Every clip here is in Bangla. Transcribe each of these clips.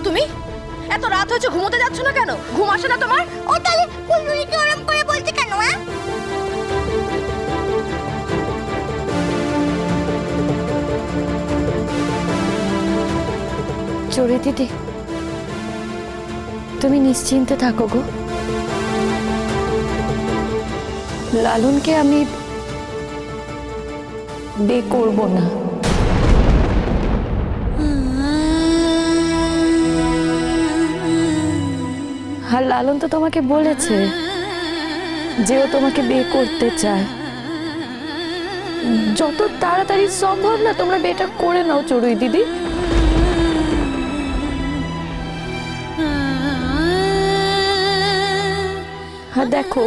তুমি? এত রাত হয়েছে, ঘুমোতে যাচ্ছ না কেন? ঘুম আসে না তোমার? ও তাহলে ফুলঝুরিকে ওরম করে বলছে কেন? চড়ে দিদি, তুমি নিশ্চিন্তে থাকো গো। লালনকে আমি বিয়ে করব না। আর লালন তো তোমাকে বলেছে যে ও তোমাকে বিয়ে করতে চায়। যত তাড়াতাড়ি সম্ভব না তোমরা বিয়েটা করে নাও চড়ুই দিদি। আর দেখো,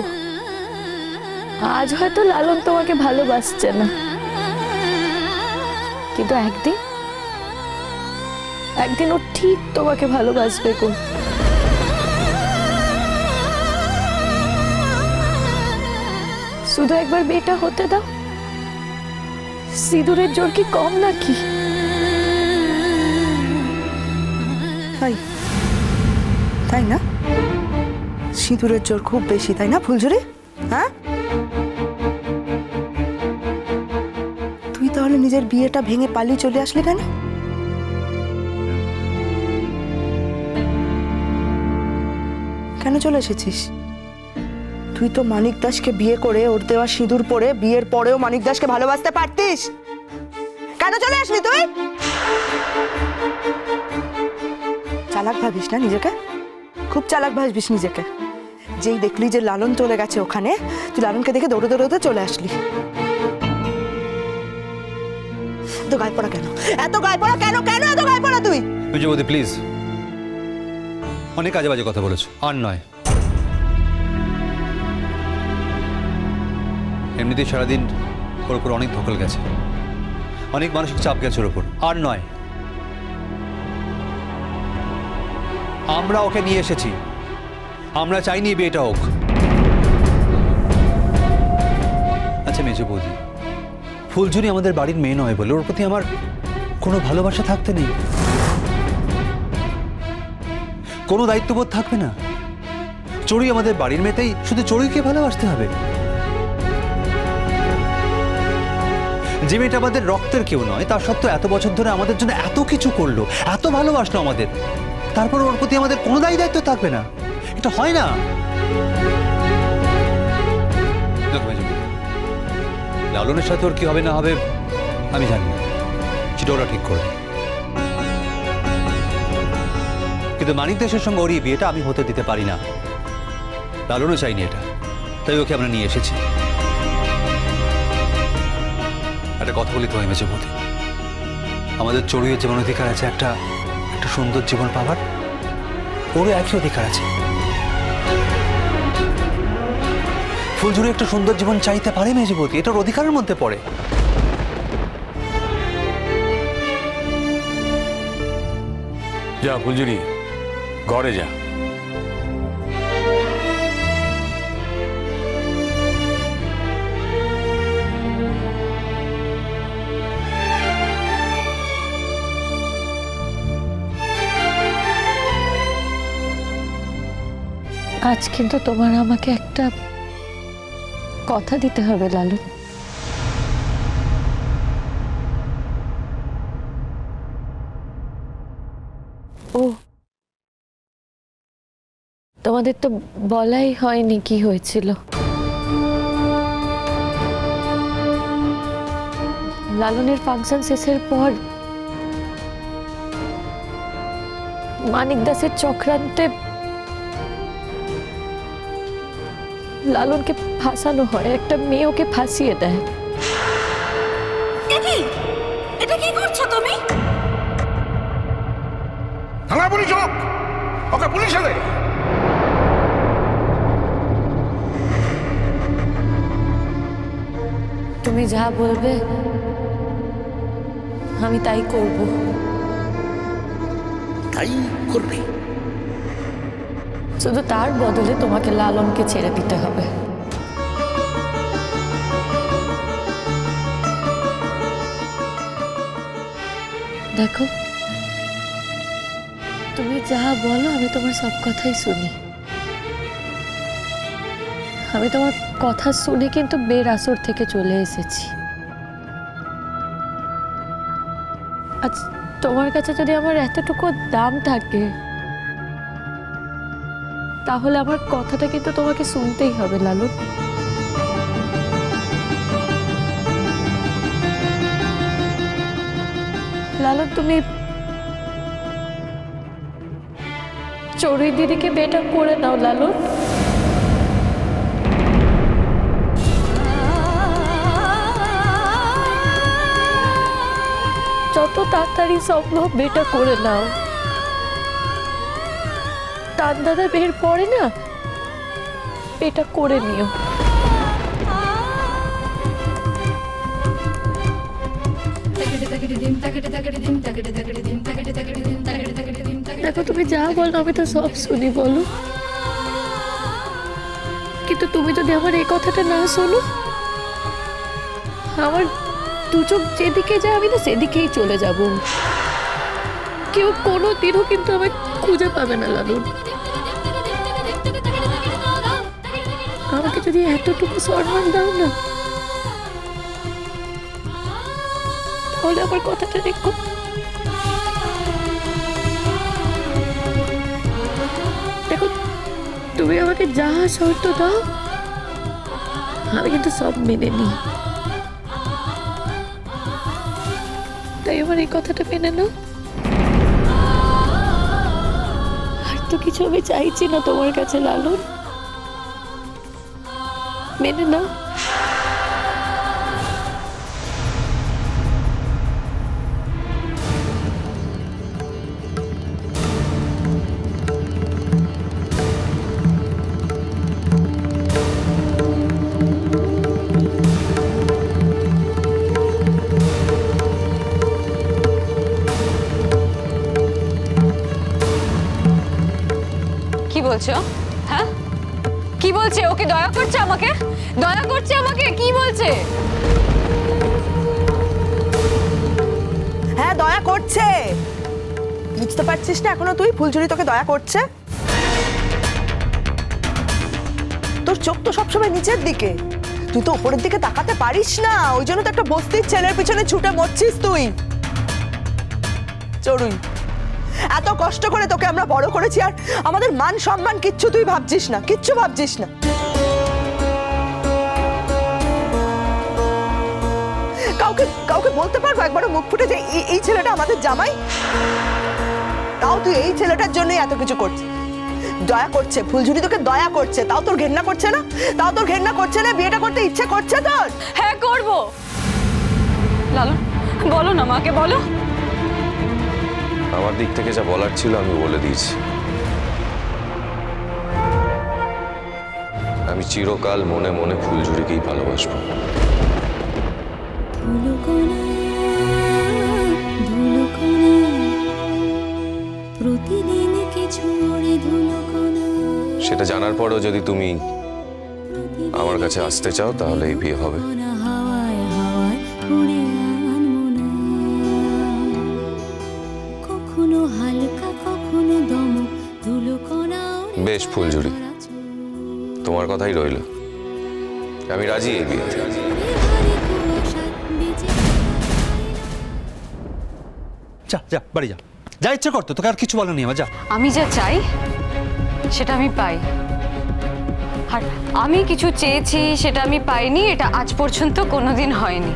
আজ হয়তো লালন তোমাকে ভালোবাসছে না, কিন্তু একদিন ও ঠিক তোমাকে ভালোবাসবে গো। শুধু একবার বিয়েটা হতে দাও। সিঁদুরের জোর কি কম নাকি? তাই না? সিঁদুরের জোর খুব বেশি, তাই না ফুলঝুরি? হ্যাঁ, তুই তাহলে নিজের বিয়েটা ভেঙে পালিয়ে চলে আসলি কেন? কেন চলে এসেছিস? তুই তো মানিক দাসকে বিয়ে করে ওর দেওয়া সিঁদুর পরে বিয়ের পরেও মানিক দাসকে ভালোবাসতে পারতিস। কেন চলে আসলি তুই? চালাক ভাবিস না নিজেকে? খুব চালাক ভাবিস নিজেকে। যেই দেখলি যে লালন চলে গেছে ওখানে, তুই লালনকে দেখে দৌড়ে দৌড়ে চলে আসলি। এত গায়ে পড়া কেন? এত গায়ে পড়া কেন? কেন এত গায়ে পড়া তুই? বিজয়বতী প্লিজ, অনেক আজে বাজে কথা বলেছো, আর নয়। এমনিতেই সারাদিন ওর উপর অনেক ধকল গেছে, অনেক মানসিক চাপ গেছে ওর উপর, আর নয়। আমরা ওকে নিয়ে এসেছি, আমরা চাইনি বিয়েটা হোক। আচ্ছা মেজো বৌদি, ফুলঝুরি আমাদের বাড়ির মেয়ে নয় বলে ওর প্রতি আমার কোনো ভালোবাসা থাকতে নেই, কোনো দায়িত্ববোধ থাকবে না? চড়ুই আমাদের বাড়ির মেয়েতেই শুধু চড়ুইকে ভালোবাসতে হবে? যে মেয়েটা আমাদের রক্তের কেউ নয়, তার সত্ত্বেও এত বছর ধরে আমাদের জন্য এত কিছু করলো, এত ভালোবাসলো আমাদের, তারপর ওর প্রতি আমাদের কোনো দায়িত্ব থাকবে না? এটা হয় না। লালনের সাথে ওর কি হবে না হবে আমি জানি না, সেটা ওরা ঠিক করবে। কিন্তু মানিক দেশের সঙ্গে ওর এই বিয়েটা আমি হতে দিতে পারি না। লালনও চাইনি এটা, তাই ওকে আমরা নিয়ে এসেছি। একটা কথা বলি তোমায় মেজো বৌদি, আমাদের চড়ুইয়ের যেমন অধিকার আছে একটা সুন্দর জীবন পাওয়ার, ওরও একই অধিকার আছে। ফুলঝুরি একটা সুন্দর জীবন চাইতে পারে মেজো বৌদি, এটার অধিকারের মধ্যে পড়ে। যা ফুলঝুরি, ঘরে যা। আজ কিন্তু তোমার আমাকে একটা কথা দিতে হবে লালন। ও তোমাদের তো বলাই হয়নি কি হয়েছিল। লালনের ফাংশন শেষের পর মানিক দাসের চক্রান্তে লালনকে ফাঁসানো হয়, একটা মেয়ে ওকে ফাঁসিয়ে দেয়। এটা কি করছো তুমি? থানা পুলিশ হোক, ওকে পুলিশে দে। তুমি যা বলবে আমি তাই করব। তাই করবি? শুধু তার বদলে তোমাকে লালনকে ছেড়ে দিতে হবে। দেখো, তুমি যা বলো আমি তোমার সব কথাই শুনি। আমি তোমার কথা শুনে কিন্তু বেরাসর থেকে চলে এসেছি। আজ তোমার কাছে যদি আমার এতটুকু দাম থাকে তাহলে আমার কথাটা কিন্তু তোমাকে শুনতেই হবে লালন। লালন, তুমি চড়ুই দিদিকে বিয়েটা করে নাও লালন। যত তাড়াতাড়ি সম্ভব বিয়েটা করে নাও। তার দাদা বের পরে না এটা করে নিও। দেখো তুমি যা বলো আমি তো সব শুনি, বলো, কিন্তু তুমি যদি আমার এই কথাটা না শোনো, আমার দু চোখ যেদিকে যায় আমি না সেদিকেই চলে যাব। কেউ কোনো দিনও কিন্তু আমায় খুঁজে পাবে না লালন। আমাকে যদি এতটুকু সম্মান দাও না, তাহলে আমার কথাটা দেখো। দেখো, তুমি আমাকে যা শর্ত দাও আমি কিন্তু সব মেনে নিই। তাই আমার এই কথাটা মেনে নাও। আর তো কিছু আমি চাইছি না তোমার কাছে লালন, মেনে নাও। কি বলছো? হ্যাঁ, কি বলছে? ওকে দয়া করছে আমাকে? দয়া করছে আমাকে? কি বলছে? হ্যাঁ, দয়া করছে। বুঝতে পারছিস না এখনো তুই? ফুলঝুরি তোকে দয়া করছে। তোর চোখ তো সবসময় নিচের দিকে, তুই তো উপরের দিকে তাকাতে পারিস না। ওই জন্য তো একটা বস্তির ছেলের পিছনে ছুটে মরছিস তুই। চড়ুই, এত কষ্ট করে তোকে আমরা বড় করেছি, আর আমাদের মান সম্মান কিচ্ছু তুই ভাবছিস না, কিচ্ছু ভাবছিস না। কাউকে কাউকে বলতে পারবো একবারও মুখ ফুটে যে এই ছেলেটা আমাদের জামাই? তাও তুই এই ছেলেটার জন্যই এত কিছু করছিস। দয়া করছে ফুলঝুরি, তোকে দয়া করছে, তাও তোর ঘেন্না করছে না? তাও তোর ঘেন্না করছে না? বিয়েটা করতে ইচ্ছে করছে তোর? হ্যাঁ, করব। লালন, বলো না মাকে, বলো। আমার দিক থেকে যা বলার ছিল আমি বলে দিয়েছি। আমি চিরকাল মনে মনে ফুলঝুরিকেই ভালোবাসবো। সেটা জানার পরেও যদি তুমি আমার কাছে আসতে চাও তাহলে এই বিয়ে হবে। বেশ ফুলঝুরি, তোমার কথাই রইল। আমি রাজি এই বিয়েতে। যা যা বাড়ি যা, যা ইচ্ছে করতো, তোকে আর কিছু বলেনি আমার। যা। আমি যা চাই সেটা আমি পাই, আর আমি কিছু চেয়েছি সেটা আমি পাইনি, এটা আজ পর্যন্ত কোনোদিন হয়নি,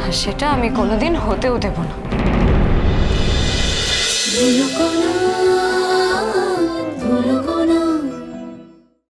আর সেটা আমি কোনোদিন হতেও দেব না।